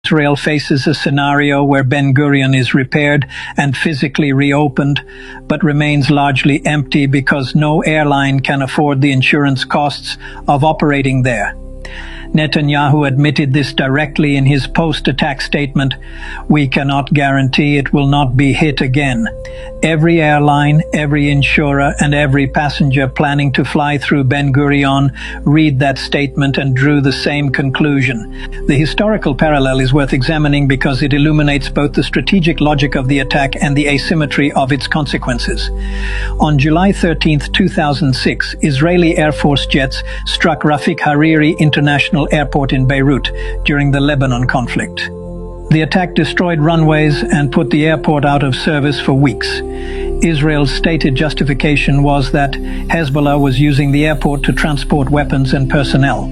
Israel faces a scenario where Ben Goerion is repaired and physically reopened, but remains largely empty because no airline can afford the insurance costs of operating there. Netanyahu admitted this directly in his post-attack statement. "We cannot guarantee it will not be hit again. Every airline, every insurer, and every passenger planning to fly through Ben Goerion read that statement and drew the same conclusion." The historical parallel is worth examining because it illuminates both the strategic logic of the attack and the asymmetry of its consequences. On July 13, 2006, Israeli Air Force jets struck Rafik Hariri International Airport in Beirut during the Lebanon conflict. The attack destroyed runways and put the airport out of service for weeks. Israel's stated justification was that Hezbollah was using the airport to transport weapons and personnel.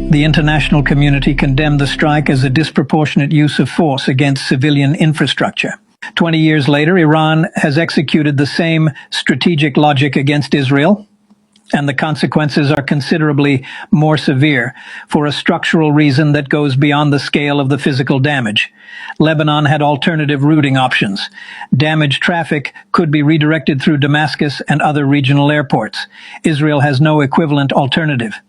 The international community condemned the strike as a disproportionate use of force against civilian infrastructure. 20 years later, Iran has executed the same strategic logic against Israel, and the consequences are considerably more severe for a structural reason that goes beyond the scale of the physical damage. Lebanon had alternative routing options. Damaged traffic could be redirected through Damascus and other regional airports. Israel has no equivalent alternative.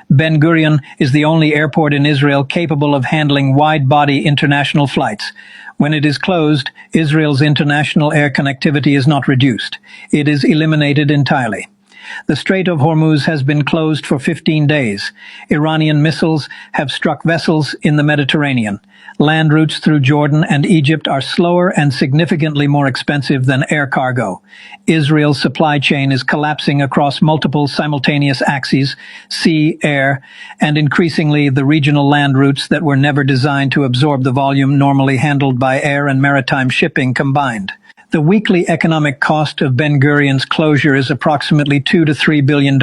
Ben Goerion is the only airport in Israel capable of handling wide-body international flights. When it is closed, Israel's international air connectivity is not reduced. It is eliminated entirely. The Strait of Hormuz has been closed for 15 days. Iranian missiles have struck vessels in the Mediterranean. Land routes through Jordan and Egypt are slower and significantly more expensive than air cargo. Israel's supply chain is collapsing across multiple simultaneous axes, sea, air, and increasingly the regional land routes that were never designed to absorb the volume normally handled by air and maritime shipping combined. The weekly economic cost of Ben Goerion's closure is approximately $2 to $3 billion.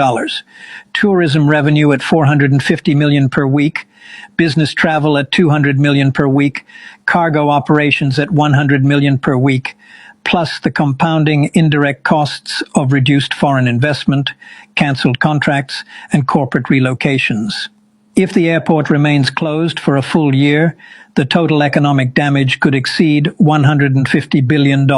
Tourism revenue at $450 million per week, business travel at $200 million per week, cargo operations at $100 million per week, plus the compounding indirect costs of reduced foreign investment, cancelled contracts, and corporate relocations. If the airport remains closed for a full year, the total economic damage could exceed $150 billion.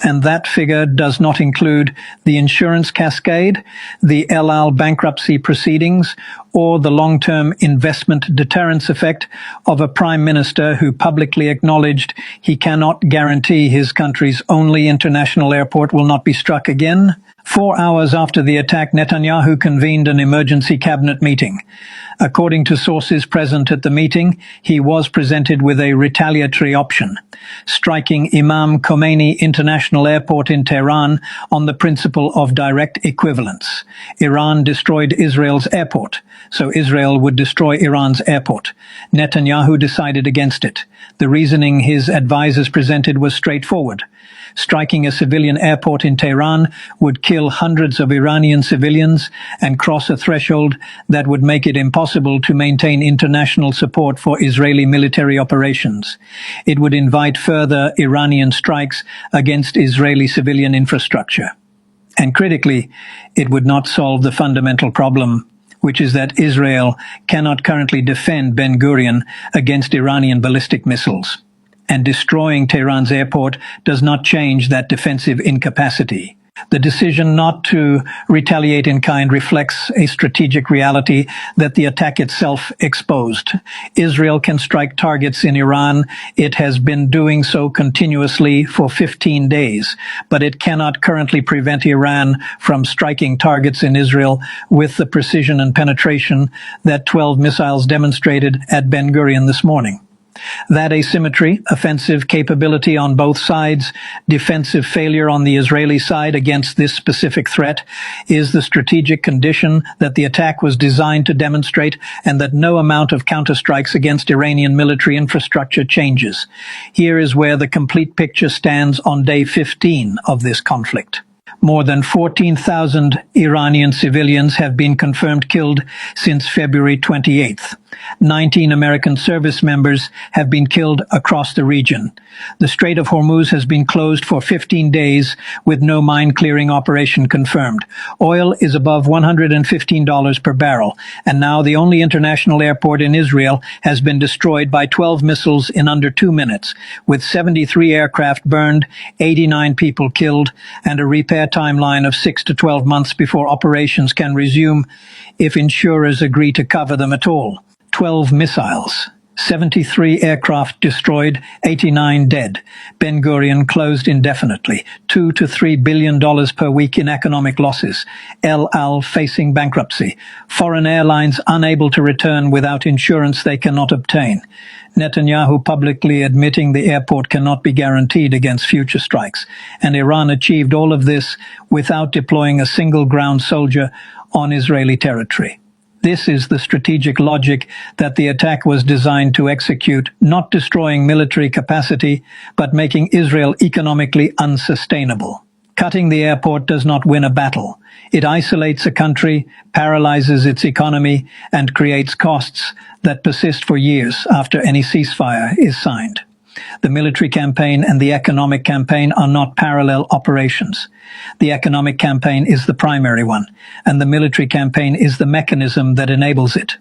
And that figure does not include the insurance cascade, the El Al bankruptcy proceedings, or the long-term investment deterrence effect of a prime minister who publicly acknowledged he cannot guarantee his country's only international airport will not be struck again. 4 hours after the attack, Netanyahu convened an emergency cabinet meeting. According to sources present at the meeting, he was presented with a retaliatory option, striking Imam Khomeini International Airport in Tehran on the principle of direct equivalence. Iran destroyed Israel's airport, so Israel would destroy Iran's airport. Netanyahu decided against it. The reasoning his advisers presented was straightforward. Striking a civilian airport in Tehran would kill hundreds of Iranian civilians and cross a threshold that would make it impossible to maintain international support for Israeli military operations. It would invite further Iranian strikes against Israeli civilian infrastructure. And critically, it would not solve the fundamental problem, which is that Israel cannot currently defend Ben Goerion against Iranian ballistic missiles. And destroying Tehran's airport does not change that defensive incapacity. The decision not to retaliate in kind reflects a strategic reality that the attack itself exposed. Israel can strike targets in Iran. It has been doing so continuously for 15 days, but it cannot currently prevent Iran from striking targets in Israel with the precision and penetration that 12 missiles demonstrated at Ben Goerion this morning. That asymmetry, offensive capability on both sides, defensive failure on the Israeli side against this specific threat, is the strategic condition that the attack was designed to demonstrate and that no amount of counterstrikes against Iranian military infrastructure changes. Here is where the complete picture stands on day 15 of this conflict. More than 14,000 Iranian civilians have been confirmed killed since February 28th. 19 American service members have been killed across the region. The Strait of Hormuz has been closed for 15 days with no mine-clearing operation confirmed. Oil is above $115 per barrel, and now the only international airport in Israel has been destroyed by 12 missiles in under 2 minutes, with 73 aircraft burned, 89 people killed, and a repair timeline of 6 to 12 months before operations can resume if insurers agree to cover them at all. 12 missiles, 73 aircraft destroyed, 89 dead. Ben Goerion closed indefinitely, $2 to $3 billion per week in economic losses. El Al facing bankruptcy. Foreign airlines unable to return without insurance they cannot obtain. Netanyahu publicly admitting the airport cannot be guaranteed against future strikes. And Iran achieved all of this without deploying a single ground soldier on Israeli territory. This is the strategic logic that the attack was designed to execute, not destroying military capacity, but making Israel economically unsustainable. Cutting the airport does not win a battle. It isolates a country, paralyzes its economy, and creates costs that persist for years after any ceasefire is signed. The military campaign and the economic campaign are not parallel operations. The economic campaign is the primary one, and the military campaign is the mechanism that enables it.